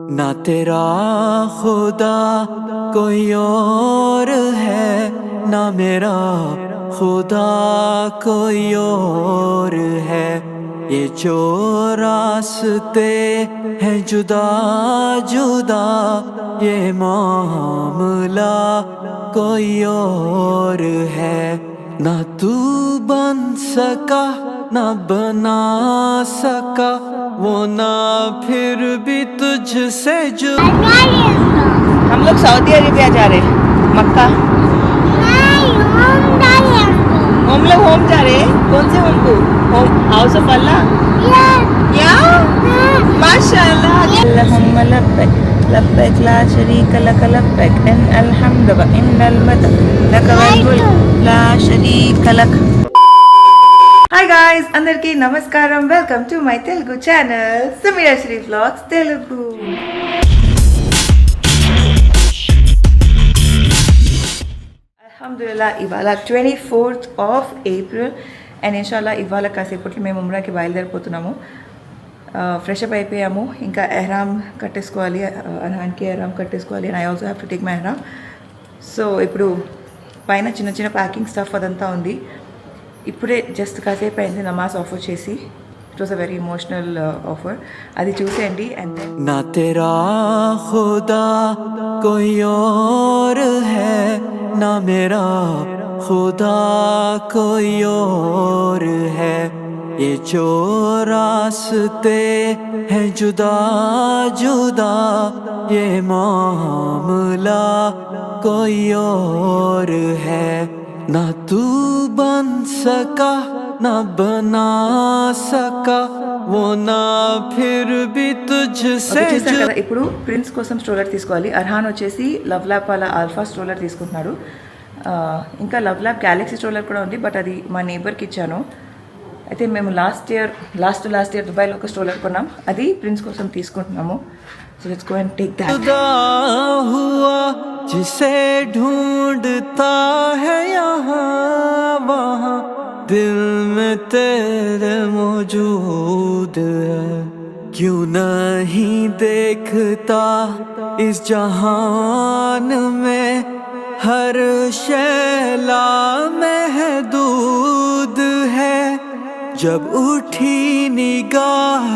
ना तेरा खुदा कोई और है, ना मेरा खुदा कोई और है। ये जो रास्ते हैं जुदा जुदा, ये मामला कोई और है। ना तू बन सका ना बना सका, वो ना फिर भी तुझसे जो। हम लोग सऊदी अरेबिया जा रहे हैं, मक्का। हम लोग होम जा रहे हैं। कौन से होम को? होम हाउस ऑफ अल्लाह या माशाअल्लाह। अल्लाहुम्मा लब्बैक लब्बैक ला शरीका लक लब्बैक इन्नल हम्द व इन्नल मदद लक वल मुल्क ला शरीका लक। హాయ్ గాయ్స్, అందరికీ నమస్కారం. Welcome to my Telugu channel Sameera Sri vlogs Telugu. అల్హమ్దులిల్లా ఇవాళ 24th ఆఫ్ ఏప్రిల్ అండ్ ఇన్షాల్లా ఇవాళ కాసేపట్లో మేము ఉమ్రాకి బయలుదేరిపోతున్నాము. ఫ్రెష్ అప్ అయిపోయాము. ఇంకా ఎహ్రామ్ కట్టేసుకోవాలి, అర్హాన్కి ఎహ్రామ్ కట్టేసుకోవాలి and I also have to take my ఎహ్రామ్. సో ఇప్పుడు పైన చిన్న చిన్న ప్యాకింగ్ స్టఫ్ అదంతా ఉంది. ఇప్పుడే జస్ట్ కాసేపు అయింది నమాజ్ ఆఫర్ చేసి. It was a very emotional offer, అది చూసేయండి. అండ్ ना तेरा खुदा कोई और है, ना मेरा खुदा कोई और है। ये जो रास्ते हैं जुदा जुदा, ये मामला कोई और है। ना तू बन सका ना बना सका, वो ना फिर भी तुझसे जो। ఇప్పుడు ప్రిన్స్ కోసం స్ట్రోలర్ తీసుకోవాలి. అర్హాన్ వచ్చేసి లవ్ ల్యాబ్ వాళ్ళ ఆల్ఫా స్ట్రోలర్ తీసుకుంటున్నాడు. ఇంకా లవ్ ల్యాబ్ గ్యాలక్సీ స్ట్రోలర్ కూడా ఉంది, బట్ అది మా నేబర్కి ఇచ్చాను. అయితే మేము లాస్ట్ ఇయర్ దుబాయ్లో ఒక స్ట్రోలర్ కొన్నాం, అది ప్రిన్స్ కోసం తీసుకుంటున్నాము. So let's go and take that. खुदा हुआ जिसे ढूंढता है यहाँ वहाँ, दिल में तेरे मौजूद है। क्यों नहीं देखता इस जहान में, हर शैला महदूद है। जब उठी निगाह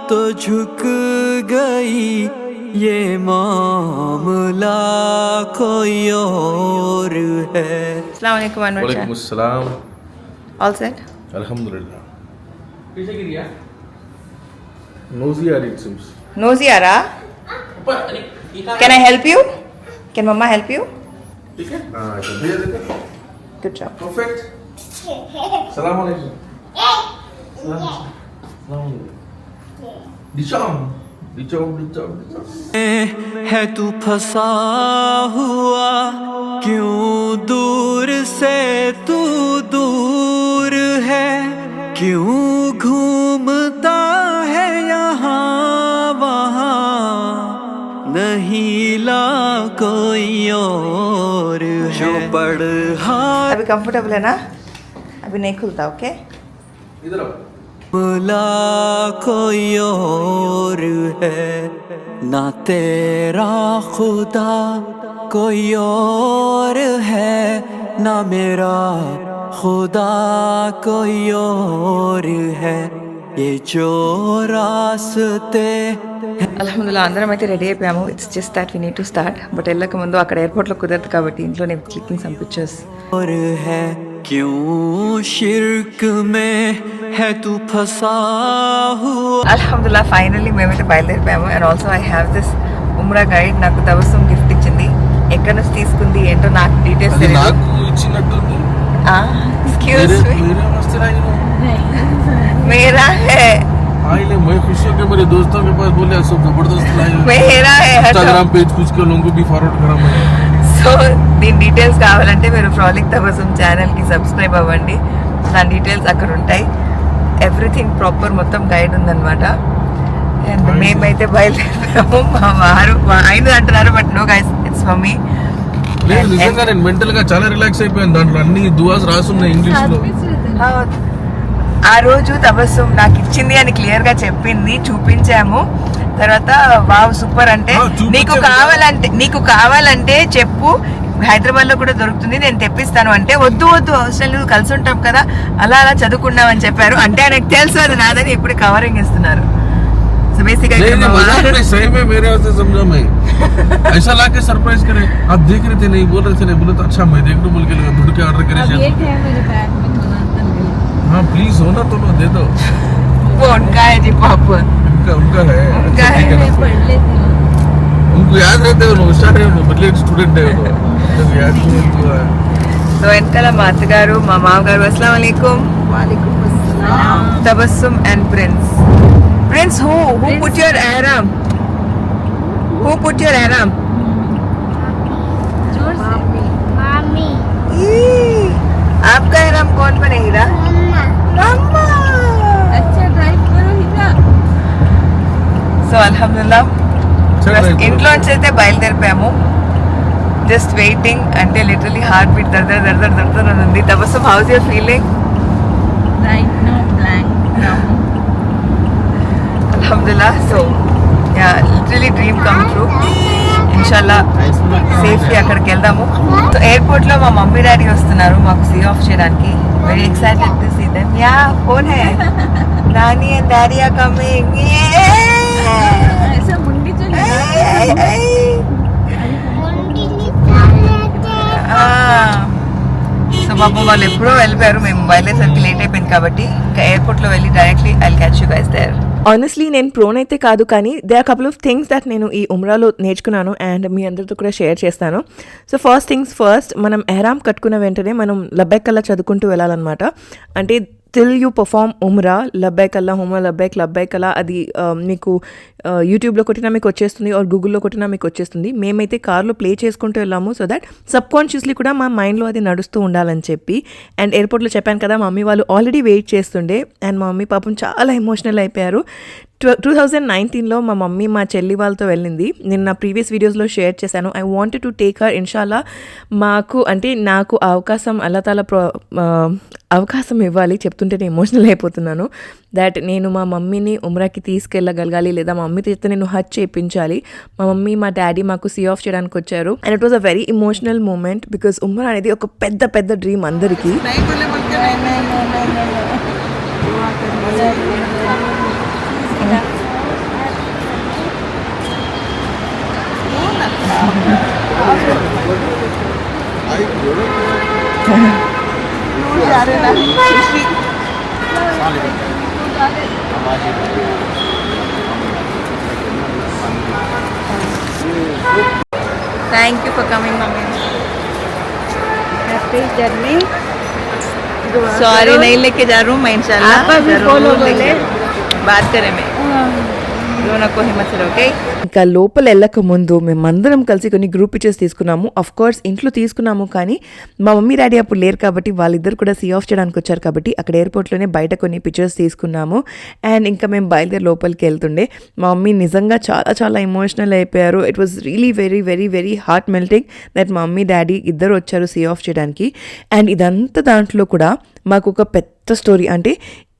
तो झुक गई, ये मामला कोई और है। अस्सलाम वालेकुम अनवर शाह. वालेकुम अस्सलाम. All set? अल्हम्दुलिल्लाह. पीछे गिरिया. नोजी आ रही सिम्स. Nosy आ रहा? Can I help you? Can mama help you? ठीक है? हाँ, ये देखो. Good job. परफेक्ट. सलाम अलैकुम. सलाम. दिशाम. है तू फंसा हुआ, क्यों दूर से तू दूर है। क्यों घूमता है यहाँ वहाँ, नहीं ला कोई और है। जो पढ़ा अभी कंफर्टेबल है ना? अभी नहीं खुलता. ओके? इधर आओ. मामला कोई और है। ना तेरा खुदा कोई और है, ना मेरा खुदा कोई और है। ये जो रास्ते. అల్హమ్దుల్లా అందరం అయితే రెడీ అయిపోయాము. It's just that we need to start. But వెళ్ళక ముందు అక్కడ ఎయిర్పోర్ట్లో కుదరదు కాబట్టి ఇంట్లోనే క్లికింగ్ సమ్ పిక్చర్స్. और है क्यों शिर्क में है तू फंसा हुआ। అల్హమ్దుల్లా ఫైనల్లీ మేమైతే బయలుదేరిపోయాము. And also I have this ఉమ్రా గైడ్. నాకు తబస్సుమ్ గిఫ్ట్ ఇచ్చింది. ఎక్కడి నుంచి తీసుకుంది ఏంటో నాకు డీటెయిల్స్ అది తెలియదు. నాకు ఇచ్చినట్టుంది. ఎక్స్క్యూజ్ మీ, मेरे वास्ते नहीं हो. मेरा है. आई ले, मैं खुश हूं कि मेरे दोस्तों के पास बोले सब जबरदस्त लाए. मेरा है. इंस्टाग्राम पेज पूछ के लोगों को भी फॉरवर्ड करा मैं. సో దీని డీటెయిల్స్ కావాలంటే మీరు ఫ్రాలిక్ తబస్సుమ్ ఛానల్కి సబ్స్క్రైబ్ అవ్వండి. దాని డీటెయిల్స్ అక్కడ ఉంటాయి. ఎవ్రీథింగ్ ప్రాపర్ మొత్తం గైడ్ ఉందన్నమాట. అండ్ మేమైతే బయలుదేరిపోయాము. మా ఆయన అంటున్నారు, but no guys, it's for me. లేదు, నిజంగా నేను మెంటల్ గా చాలా రిలాక్స్ అయిపోయాను. దాంట్లో అన్ని దువాస్ రాసున్నాయి ఇంగ్లీష్ లో. ఆ రోజు తబస్సుమ్ నాకు ఇచ్చింది అని క్లియర్గా చెప్పింది, చూపించాము. తర్వాత వావ్ సూపర్ అంటే నీకు కావాలంటే చెప్పు, హైదరాబాద్ లో కూడా దొరుకుతుంది, నేను తెప్పిస్తాను అంటే వద్దు హాస్టల్ కలిసి ఉంటాం కదా అలా చదువుకున్నామని చెప్పారు. అంటే ఆయనకు తెలుసు అది నాదని ఇప్పుడు కవరింగ్ ఇస్తున్నారు. సో బేసిక్ सही में मेरे से समझा मैं ऐसा लाके सरप्राइज करे आप देख रहे थे नहीं बोल रहे थे नहीं बोले तो अच्छा मैं देख लूं बोल के लगा ढूंढ के ऑर्डर करे हाँ प्लीज होना तो लो दे दो वो उनका है जी पापा उनका है उनको याद रहते हो होशियार है ब्रिलियंट स्टूडेंट है जब याद नहीं तो సో వెనకాల మా అత్తగారు మా మామగారు. అస్సలాము అలైకుం. Tabassum and Prince, who put your ihram? Who put your ihram? Mommy. आपका ihram कौन बने हीरा? मम्मा. अच्छा ड्राइव करो हीरा. సో అల్హమ్దుల్లా ఇంట్లో నుంచి అయితే బయలుదేరిపోయాము. జస్ట్ వెయిటింగ్ అంటే లిటరలీ హార్ట్ బీట్ దర్ అని ఉంది. Tabassum, house your feeling? Right now, blank. Alhamdulillah. So yeah, literally dream come true. Inshallah safely అక్కడికి వెళ్దాము. సో ఎయిర్పోర్ట్ లో మా మమ్మీ డాడీ వస్తున్నారు మాకు సీ ఆఫ్ చేయడానికి. Very excited to see them. Yeah कौन है? नानी and daddy are coming. ऐसा मुंडी चली సో పాపం వాళ్ళు ఎప్పుడో వెళ్ళిపోయారు, మేము బయలుదేసరికి లేట్ అయిపోయింది కాబట్టి ఇంకా ఎయిర్పోర్ట్ లో వెళ్ళి directly I will catch you guys there. Honestly నేను ప్రోన్ అయితే కాదు, కానీ they are couple of things that నేను ఈ ఉమ్రాలో నేర్చుకున్నాను అండ్ మీ అందరితో కూడా షేర్ చేస్తాను. సో ఫస్ట్ థింగ్స్ ఫస్ట్, మనం ఎహ్రామ్ కట్టుకున్న వెంటనే మనం లబ్బైక్ అల్లా చదువుకుంటూ వెళ్ళాలన్నమాట. అంటే టిల్ యూ పర్ఫామ్ ఉమ్రా, లబ్బైక్ అల్లా హుమా లబ్బైక్ అల్లా, అది మీకు యూట్యూబ్లో కొట్టినా మీకు వచ్చేస్తుంది ఆర్ గూగుల్లో కొట్టినా మీకు వచ్చేస్తుంది. మేమైతే కార్లో ప్లే చేసుకుంటూ వెళ్ళాము సో దట్ సబ్ కాన్షియస్లీ కూడా మా మైండ్లో అది నడుస్తూ ఉండాలని చెప్పి. అండ్ ఎయిర్పోర్ట్లో చెప్పాను కదా, మమ్మీ వాళ్ళు ఆల్రెడీ వెయిట్ చేస్తుండే అండ్ మా మమ్మీ పాపం చాలా ఎమోషనల్ అయిపోయారు. 2019లో మా మమ్మీ మా చెల్లి వాళ్ళతో వెళ్ళింది. నేను నా ప్రీవియస్ వీడియోస్లో షేర్ చేశాను. I wanted to take her. ఇన్షాల్లా నాకు అవకాశం అల్లా తాలా అవకాశం ఇవ్వాలి. చెప్తుంటేనే ఎమోషనల్ అయిపోతున్నాను. దాట్ నేను మా మమ్మీని ఉమ్రాకి తీసుకెళ్ళగలగాలి, లేదా మా మమ్మీ చేస్తే నేను హజ్ చేయించాలి. మా మమ్మీ మా డాడీ మాకు సీ ఆఫ్ చేయడానికి వచ్చారు and it was a very emotional moment because ఉమ్రా అనేది ఒక పెద్ద డ్రీమ్ అందరికీ. Thank you for coming, mommy. Happy journey. Sorry नहीं लेके जा रहा हूँ मैं, इंशाल्लाह आप भी follow बोले बात करें मैं दोनों को हिम्मत से ओके. ఇంకా లోపల వెళ్ళక ముందు మేమందరం కలిసి కొన్ని గ్రూప్ పిక్చర్స్ తీసుకున్నాము. అఫ్ కోర్స్ ఇంట్లో తీసుకున్నాము, కానీ మా మమ్మీ డాడీ అప్పుడు లేరు కాబట్టి వాళ్ళిద్దరు కూడా సీ ఆఫ్ చేయడానికి వచ్చారు కాబట్టి అక్కడ ఎయిర్పోర్ట్లోనే బయట కొన్ని పిక్చర్స్ తీసుకున్నాము. అండ్ ఇంకా మేము బయలుదేరి లోపలికి వెళ్తుండే మా మమ్మీ నిజంగా చాలా ఎమోషనల్ అయిపోయారు. It was really very heart melting that మా మమ్మీ డాడీ ఇద్దరు వచ్చారు సీ ఆఫ్ చేయడానికి. అండ్ ఇదంతా దాంట్లో కూడా మాకు ఒక పెద్ద స్టోరీ, అంటే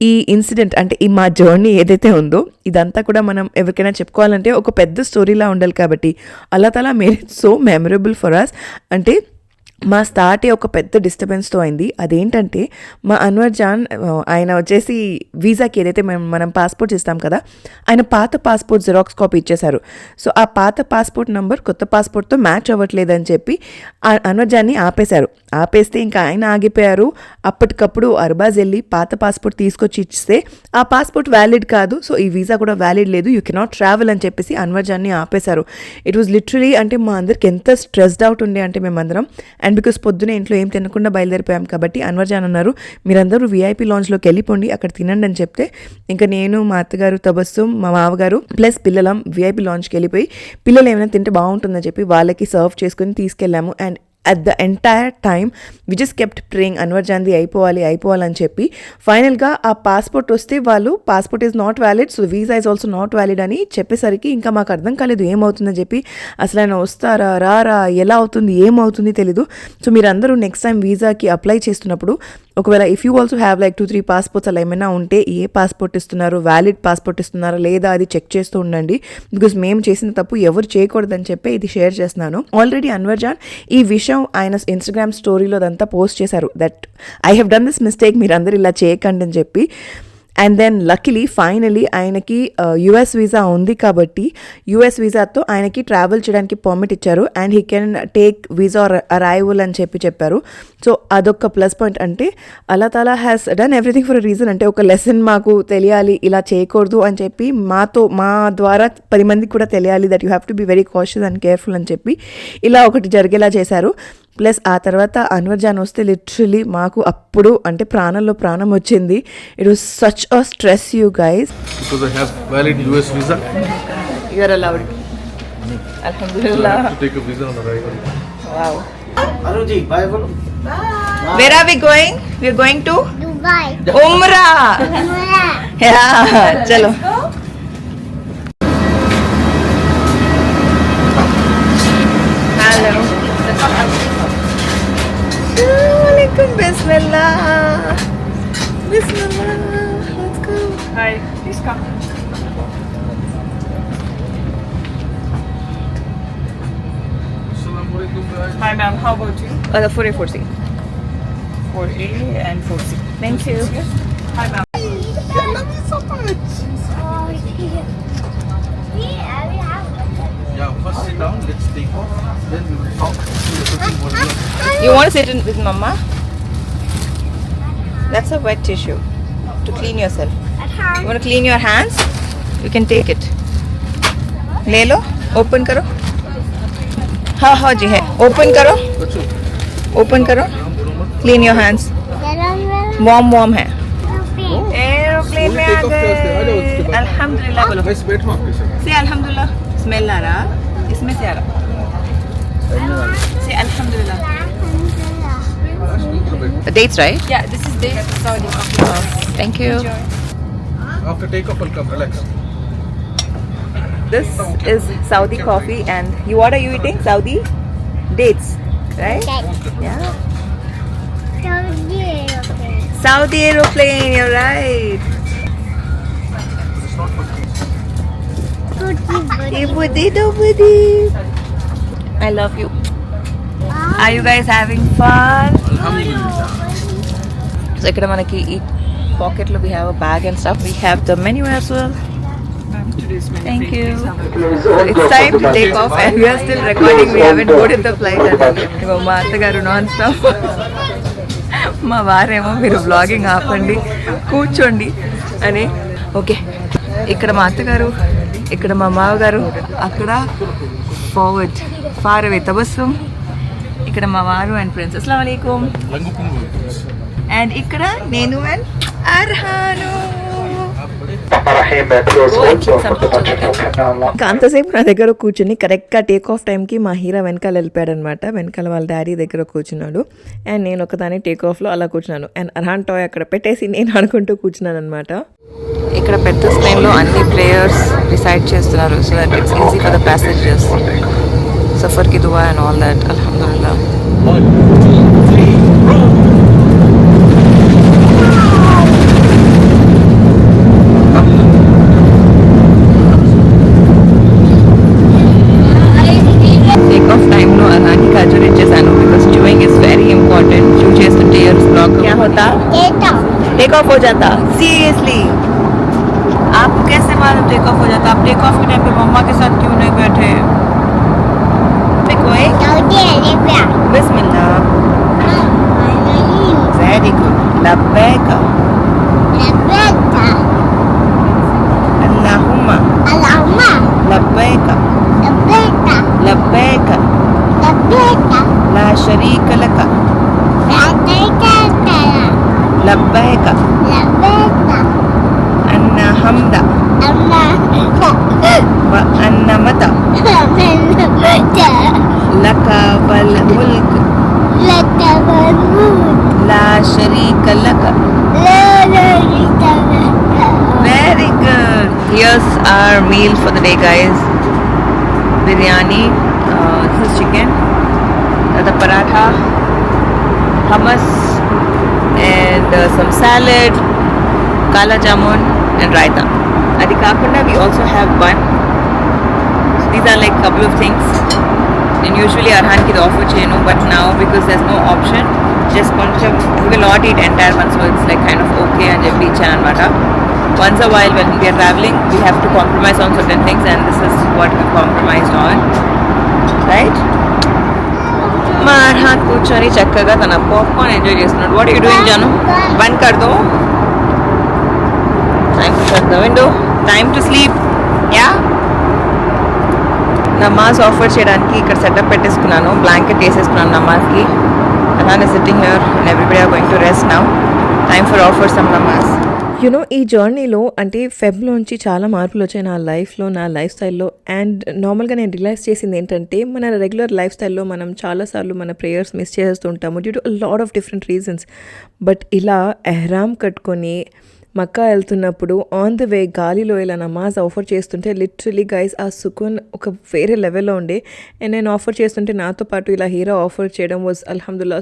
ఈ ఇన్సిడెంట్ అంటే ఈ మా జర్నీ ఏదైతే ఉందో ఇదంతా కూడా మనం ఎవరికైనా చెప్పుకోవాలంటే ఒక పెద్ద స్టోరీలా ఉండాలి కాబట్టి అల్లా తాలా made it so memorable for us. అంటే మా స్టార్టే ఒక పెద్ద డిస్టర్బెన్స్తో అయింది. అదేంటంటే మా అన్వర్ జాన్ ఆయన వచ్చేసి వీసాకి ఏదైతే మనం పాస్పోర్ట్ ఇస్తాం కదా, ఆయన పాత పాస్పోర్ట్ జిరాక్స్ కాపీ ఇచ్చేశారు. సో ఆ పాత పాస్పోర్ట్ నంబర్ కొత్త పాస్పోర్ట్తో మ్యాచ్ అవ్వట్లేదని చెప్పి అన్వర్ జాన్ని ఆపేస్తే ఇంకా ఆయన ఆగిపోయారు. అప్పటికప్పుడు అర్బాజ్ వెళ్ళి పాత పాస్పోర్ట్ తీసుకొచ్చి ఇస్తే ఆ పాస్పోర్ట్ వ్యాలిడ్ కాదు, సో ఈ వీసా కూడా వ్యాలిడ్ లేదు, యూ కెనాట్ ట్రావెల్ అని చెప్పేసి అన్వర్ జాన్ని ఆపేశారు. ఇట్ వాజ్ లిటరలీ అంటే మా అందరికి ఎంత స్ట్రెస్డ్ అవుట్ ఉండే అంటే మేమందరం. అండ్ బికాస్ పొద్దునే ఇంట్లో ఏం తినకుండా బయలుదేరిపోయాం కాబట్టి అన్వర్ జాన్ అన్నారు, మీరందరూ వీఐపీ లాంజ్లోకి వెళ్ళిపోండి, అక్కడ తినండి అని చెప్తే ఇంకా నేను మా అత్తగారు తబస్సుమ్ మా మామగారు ప్లస్ పిల్లలం వీఐపీ లాంజ్కి వెళ్ళిపోయి పిల్లలు ఏమైనా తింటే బాగుంటుందని చెప్పి వాళ్ళకి సర్వ్ చేసుకుని తీసుకెళ్ళాము. And at the entire time we just kept praying Anwar జాన్ది అయిపోవాలని చెప్పి ఫైనల్గా ఆ పాస్పోర్ట్ వస్తే వాళ్ళు passport is not valid, so visa is also not valid అని చెప్పేసరికి ఇంకా మాకు అర్థం కాలేదు ఏమవుతుందని చెప్పి. అసలు ఆయన వస్తారా రారా ఎలా అవుతుంది ఏమవుతుంది తెలీదు. సో మీరందరూ నెక్స్ట్ టైం వీసాకి అప్లై చేస్తున్నప్పుడు ఒకవేళ if you also have like 2-3 passports అలా ఏమైనా ఉంటే ఏ పాస్పోర్ట్ ఇస్తున్నారు, వ్యాలిడ్ పాస్పోర్ట్ ఇస్తున్నారా లేదా అది చెక్ చేస్తూ ఉండండి. బికాజ్ మేము చేసిన తప్పు ఎవరు చేయకూడదని చెప్పి ఇది షేర్ చేస్తున్నాను. ఆల్రెడీ అన్వర్ జాన్ ఈ విషయం ఆయన ఇన్స్టాగ్రామ్ స్టోరీలో అదంతా పోస్ట్ చేశారు that I have done this mistake, మీరందరూ ఇలా చేయకండి అని చెప్పి. అండ్ దెన్ లక్కీలీ ఫైనలీ ఆయనకి యుఎస్ వీసా ఉంది కాబట్టి యుఎస్ వీసాతో ఆయనకి ట్రావెల్ చేయడానికి పర్మిట్ ఇచ్చారు and he can take visa arrival అని చెప్పారు. సో అదొక ప్లస్ పాయింట్. అంటే అల్లా తాలా has done everything for a reason. అంటే ఒక లెసన్ మాకు తెలియాలి ఇలా చేయకూడదు అని చెప్పి మా ద్వారా 10 మందికి కూడా తెలియాలి that you have to be very cautious and careful అని చెప్పి ఇలా ఒకటి జరిగేలా చేశారు. ప్లస్ ఆ తర్వాత అన్వర్ జాన్ వస్తే లిటరలీ మాకు అప్పుడు అంటే ప్రాణంలో ప్రాణం వచ్చింది. It was such a stress you guys. Because I have valid US visa. You are allowed. Alhamdulillah. I have to take a visa on arrival. Wow. Anuji, bye bolo. Where are we going? We are going to Dubai. Umrah. Yeah, chalo. Hello. Assalamualaikum. Bismillah. Bismillah. Let's go. Hi, please come. Assalamualaikum guys. Hi ma'am, how about you? 4A4C. 4A and 4C. Thank you. Hi ma'am. Yeah, first sit down, let's take off. Then we will talk. You want to sit in with mama? That's a wet tissue to clean yourself. You want to clean your hands? You can take it. ले लो, open करो. हाँ जी है. Open करो. Open करो. Clean your hands. Warm है. Aeroplane में आ गए. अल्हम्दुलिल्लाह बोलो. बस बैठो आपके साथ. से अल्हम्दुलिल्लाह. स्मेल आ रहा. इसमें से आ रहा. से अल्हम्दुलिल्लाह. The dates, right? Yeah, this is Dave Saudi. Thank you. After takeoff, I'll come. Relax. This is Saudi coffee, and what are you eating? Saudi dates, right? Yeah. Saudi aeroplane. You're right. I love you. Are you guys having fun? Alhamdulillah. So ikkada manaki ee pocket lo we have a bag and stuff. We have the menu as well. Today's menu. Thank you. So it's time to take off and we are still recording. We haven't boarded the flight. ఇగో మా అత్తగారు non stop. మా వారేమో మీరు blogging ఆపండి కూర్చోండి అని. Okay, ఇక్కడ మా అత్తగారు, ఇక్కడ మా మావగారు, అక్కడ ఫార్వర్డ్ ఫార్ అవే తబస్సుమ్, ఇక్కడ మా వారు అండ్ ఫ్రెండ్స్. అస్సలాము అలైకుం. అండ్ ఇక్కడ నేను అండ్ అర్హాను. ఇంకా అంతసేపు నా దగ్గర కూర్చుని కరెక్ట్గా టేక్ ఆఫ్ టైంకి మా హీరో వెనకాల వెళ్ళిపోయాడు అనమాట. వెనకాల వాళ్ళ డాడీ దగ్గర కూర్చున్నాడు అండ్ నేను ఒకదాన్ని టేక్ ఆఫ్లో అలా కూర్చున్నాను అండ్ అర్హాన్ టాయ్ అక్కడ పెట్టేసి నేను అనుకుంటూ కూర్చున్నాను అనమాట. ఇక్కడ పెద్ద స్క్రీన్లో అన్ని ప్లేయర్స్ డిసైడ్ చేస్తున్నారు so that it's easy for the passengers. సఫర్ కి దువా అండ్ ఆల్ దట్. అల్హమ్దులిల్లాహ్. టేక్ ఆఫ్ టైంలో అలాంటి ఖర్జూర్ ఇచ్చేసాను because chewing is very important. Chew చేస్తుంటే ఇయర్స్ బ్లాక్. क्या होता? टेक ऑफ हो जाता. सीरियसली आपको कैसे मालूम टेक ऑफ हो जाता? आप टेक ऑफ के टाइम पे मम्मा के साथ क्यों नहीं बैठे? बिस्मिल्लाह. Very good. लब्बैक अल्लाहुम्मा लब्बैक लब्बैक ला शरीक लक लब्बैक अन्ना हमद व अन्ना मत लका वल मुल्क is our meal for the day, guys. Biryani, this is chicken, the paratha, hummus, and some salad, kala jamun, and raita. Adi kakunda, we also have bun. So these are like couple of things. And usually Arhan ki offer cheyanu, but now because there's no option, just koncham he will not eat entire one, so it's like kind of okay and చెప్పి ఇచ్చాను అన్నమాట. Once a while when we are traveling, we have to compromise on certain things, and this is what we compromised on, right? మా అర్హాన్ కూర్చొని చక్కగా తన popcorn enjoy చేస్తున్నాడు. What you doing జాను? బంద్ కర్ దో. Time to shut the window, time to sleep. Yeah, నమాజ్ ఆఫర్ చేయడానికి ఇక్కడ సెటప్ పెట్టేసుకున్నాను, బ్లాంకెట్ వేసేసుకున్నాను నమాజ్కి. Arhaan is sitting here and everybody are going to rest now. Time for offer some నమాజ్. యునో ఈ జర్నీలో అంటే ఫెబ్లోంచి చాలా మార్పులు వచ్చాయి నా లైఫ్లో, నా లైఫ్ స్టైల్లో. అండ్ నార్మల్గా నేను రిలైజ్ చేసింది ఏంటంటే మన రెగ్యులర్ లైఫ్ స్టైల్లో మనం చాలాసార్లు మన ప్రేయర్స్ మిస్ చేస్తూ ఉంటాము due to lot of different reasons. But ఇలా ఎహ్రామ్ కట్టుకొని మక్కా వెళ్తున్నప్పుడు ఆన్ ద వే గాలిలో ఇలా నమాజ్ ఆఫర్ చేస్తుంటే లిటరలీ గైస్ ఆ సుకూన్ ఒక వేరే లెవెల్లో ఉండే. అండ్ నేను ఆఫర్ చేస్తుంటే నాతో పాటు ఇలా హీరో ఆఫర్ చేయడం వాజ్ అల్హమ్దుల్లా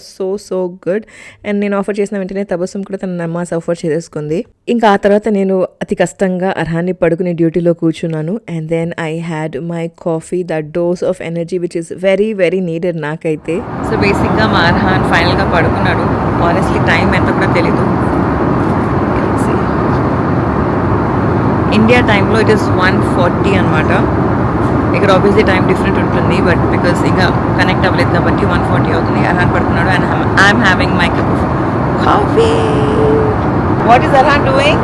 సో గుడ్. అండ్ నేను ఆఫర్ చేసిన వెంటనే తబస్సుమ్ కూడా తన నమాజ్ ఆఫర్ చేసేసుకుంది. ఇంకా ఆ తర్వాత నేను అతి కష్టంగా అర్హాన్ని పడుకునే డ్యూటీలో కూర్చున్నాను. And then I had my coffee, that dose of energy which is very very needed నాకైతే. సో బేసిక్గా మా అర్హాన్ ఫైనల్గా పడుకున్నాడు. ఆనెస్ట్లీ టైం ఎంత కూడా తెలీదు. ఇండియా టైంలో ఇట్ ఈస్ 1:40 అనమాట. ఇక్కడ ఆబ్వియస్లీ టైం డిఫరెంట్ ఉంటుంది, బట్ బికాస్ ఇంకా కనెక్ట్ అవ్వలేదు కాబట్టి 1:40 అవుతుంది. అర్హాన్ పడుకున్నాడు and I'm having my cup of coffee. What is Arhan doing?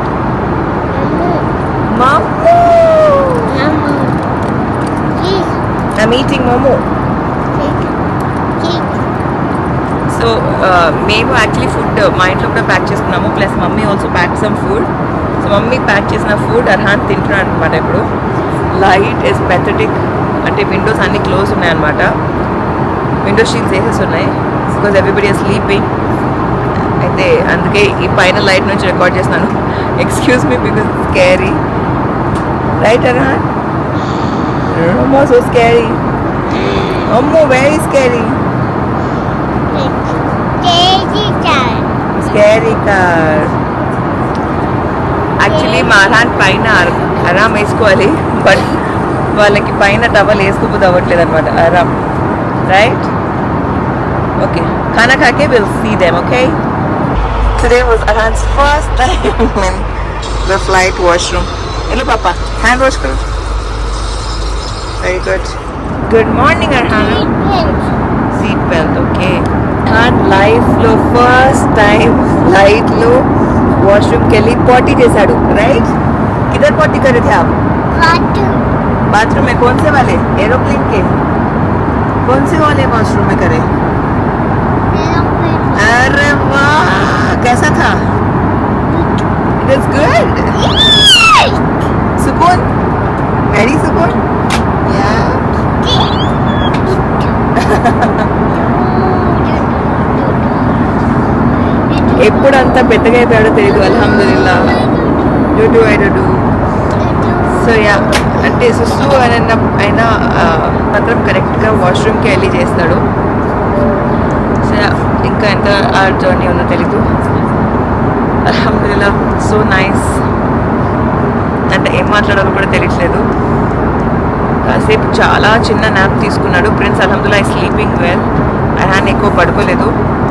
Momo. I'm eating momo. So మేము యాక్చువల్లీ ఫుడ్ మా ఇంట్లో కూడా ప్యాక్ చేసుకున్నాము, plus mummy also pack some food. So mummy pack చేసిన ఫుడ్ అర్హాన్ తింటున్నాడు అనమాట. ఇప్పుడు లైట్ ఇస్ పెథటిక్, అంటే విండోస్ అన్నీ క్లోజ్ ఉన్నాయన్నమాట. విండో షీట్స్ వేసేసి ఉన్నాయి బికాజ్ ఎవ్రీబడి ఆర్ స్లీపింగ్. అయితే అందుకే ఈ పైన లైట్ నుంచి రికార్డ్ చేస్తున్నాను. Excuse me because scary, right Arhan? అమ్మో సో స్కేరీ, అమ్మో very scary. Scary car. Actually మా అర్హాన్ పైన ఆరామ్ వేసుకోవాలి, బట్ వాళ్ళకి పైన టవల్ వేసుకోబోదు అవ్వట్లేదు అనమాట. ఆరామ్, రైట్? ఓకే, ఖానా ఖాకే will see them. Okay, today was Arhaan's first time in the flight washroom. Hello పాపా, హ్యాండ్ వాష్ కరో. Very good. Good morning Arhaan. Seat belt. Okay, Arhaan లైఫ్లో ఫస్ట్ టైం ఫ్లైట్లో वॉशरूमके लिए पॉटी जैसाड़ू, राइट? किधर पॉटी करे थे आप? बाथरूम में. कौन से वाले? एरोप्लेन के? कौन से वाले वॉशरूम में करे? अरे वाह, कैसा था? It is good. सुकून, वेरी सुकून. या ఎప్పుడంతా పెద్దగా అయిపోయాడో తెలియదు. అల్హమ్దులిల్లా. డూ. సో యా, అంటే సుస్సు అయినా మాత్రం కరెక్ట్గా వాష్రూమ్కి వెళ్ళి చేస్తాడు. సో యా, ఇంకా ఎంత ఆ జర్నీ ఉందో తెలీదు. అల్హమ్దులిల్లా, సో నైస్. అంటే ఏం మాట్లాడాలో కూడా తెలియట్లేదు. కాసేపు చాలా చిన్న న్యాప్ తీసుకున్నాడు ప్రిన్స్. అల్హమ్దుల్లా ఐ స్లీపింగ్ వెల్. అర్హాన్ ఎక్కువ పడుకోలేదు.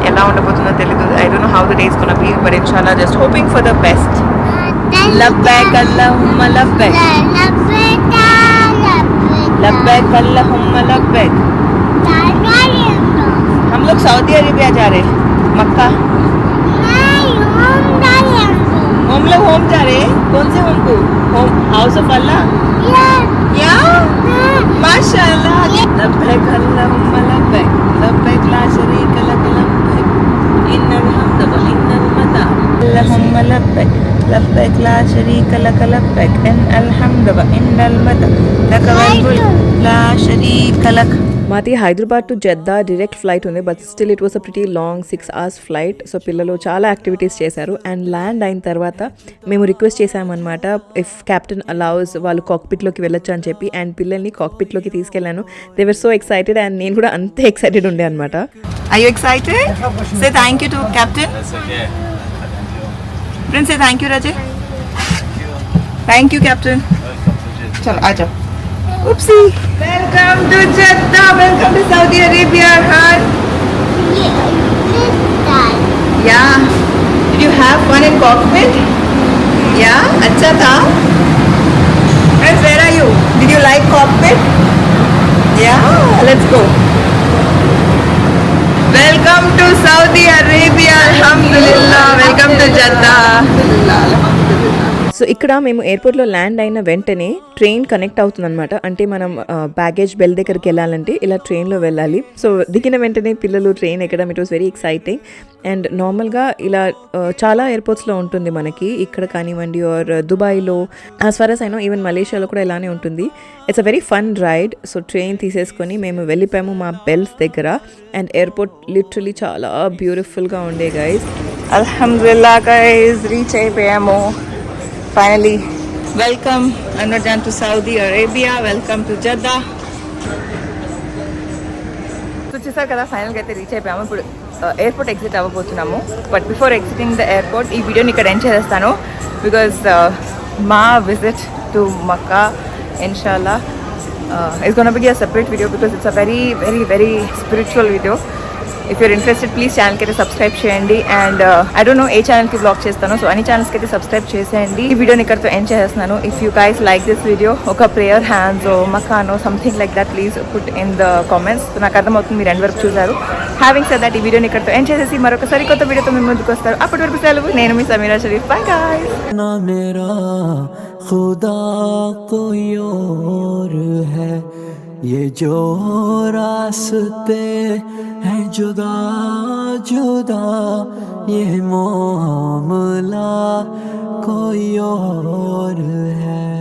ఎలా ఉండబోతుందో తెలీదు. I don't know how the day is gonna be, but ఇన్షాల్లా just hoping for the best. లబ్బైక్ అల్లహుమ్మ లబ్బైక్, लब्बैक अल्लाहुम्मा लब्बैक। हम लोग सऊदी अरेबिया जा रहे हैं, मक्का। हम लोग होम जा रहे हैं। कौन से होम को? होम हाउस ऑफ अल्लाह या माशाअल्लाह। लब्बैक अल्लाहुम्मा लब्बैक, लब्बैक ला शरीक लक लब्बैक, इन्नल हम्द व इन्नल मदा। अल्लाहुम्मा लब्बैक, लब्बैक ला शरीक लक लब्बैक, इन्नल हम्द व इन्नल मदा, लक वल मुल्क ला शरीक लक। మాది Hyderabad to Jeddah direct flight ఉంది, but still it was a pretty long 6 hours flight. So పిల్లలు చాలా యాక్టివిటీస్ చేశారు. అండ్ ల్యాండ్ అయిన తర్వాత మేము రిక్వెస్ట్ చేశామన్నమాట, ఇఫ్ క్యాప్టెన్ అలౌస్ వాళ్ళు కాక్పిట్లోకి వెళ్ళొచ్చు అని చెప్పి. అండ్ పిల్లల్ని కాక్పిట్లోకి తీసుకెళ్ళాను. They were so excited and నేను కూడా అంతే ఎక్సైటెడ్ ఉండే అనమాట. Are you excited? Say thank you to Captain. Prince, say thank you, Rajay. Thank you, Captain. Chalo, aaja. Oopsie. Welcome to Jeddah. Welcome to Saudi Arabia, Arhan. Yeah. Did you have fun in cockpit? Yeah. Acha tha. Friends, where are you? Did you like cockpit? Yeah. Let's go. Welcome to Saudi Arabia. Alhamdulillah. Welcome to Jeddah. So ఇక్కడ మేము ఎయిర్పోర్ట్లో land అయిన వెంటనే train connect అవుతుందన్నమాట. అంటే మనం baggage bell దగ్గరికి వెళ్ళాలంటే ఇలా ట్రైన్లో వెళ్ళాలి. సో దిగిన వెంటనే పిల్లలు ట్రైన్ ఎక్కడం, it was very exciting. And నార్మల్గా ఇలా చాలా ఎయిర్పోర్ట్స్లో ఉంటుంది మనకి, ఇక్కడ కానివ్వండి ఆర్ దుబాయ్లో, as far as I know even మలేషియాలో కూడా ఇలానే ఉంటుంది. It's a very fun ride. So train తీసేసుకొని మేము వెళ్ళిపోయాము మా బెల్స్ దగ్గర. అండ్ ఎయిర్పోర్ట్ లిటరలీ చాలా బ్యూటిఫుల్గా ఉండే గైస్. Alhamdulillah guys, reach అయిపోయాము finally. Welcome Anurjan to Saudi Arabia. Welcome to Jeddah. So చూసారు కదా, ఫైనల్గా అయితే రీచ్ అయిపోయాము. ఇప్పుడు ఎయిర్పోర్ట్ ఎగ్జిట్ అవ్వబోతున్నాము. But before exiting the airport ఈ వీడియోని ఇక్కడ ఎండ్ చేస్తాను. బికాజ్ మా విజిట్ టు మక్కా ఇన్షాల్లా is going to be a separate video because it's a very very very spiritual video. If you're interested, please channel కి అయితే subscribe చేయండి. అండ్ ఐ డోంట్ నో ఏ ఛానల్కి బ్లాగ్ చేస్తాను, సో అన్ని ఛానల్స్కి అయితే సబ్స్క్రైబ్ చేసేయండి. ఈ వీడియోని ఇక్కడతో ఎండ్ చేస్తున్నాను. If you guys like this video, ఒక ప్రేయర్ హ్యాండ్స్ మకానో something like that please put in the comments. నాకు అర్థమవుతుంది మీరు ఎండ్ వరకు చూసారు. హ్యావింగ్ సెడ్ దట్ ఈ వీడియోని ఇక్కడతో ఎండ్ చేసేసి మరొకసారి కొత్త వీడియోతో మీ ముందుకు వస్తారు. అప్పటి వరకు సెలవు. నేను మీ సమీరా షరీఫ్. Bye guys. ना मेरा खुदा कोई और है, ये जो रास्ते हैं जुदा जुदा, ये मामला कोई और है.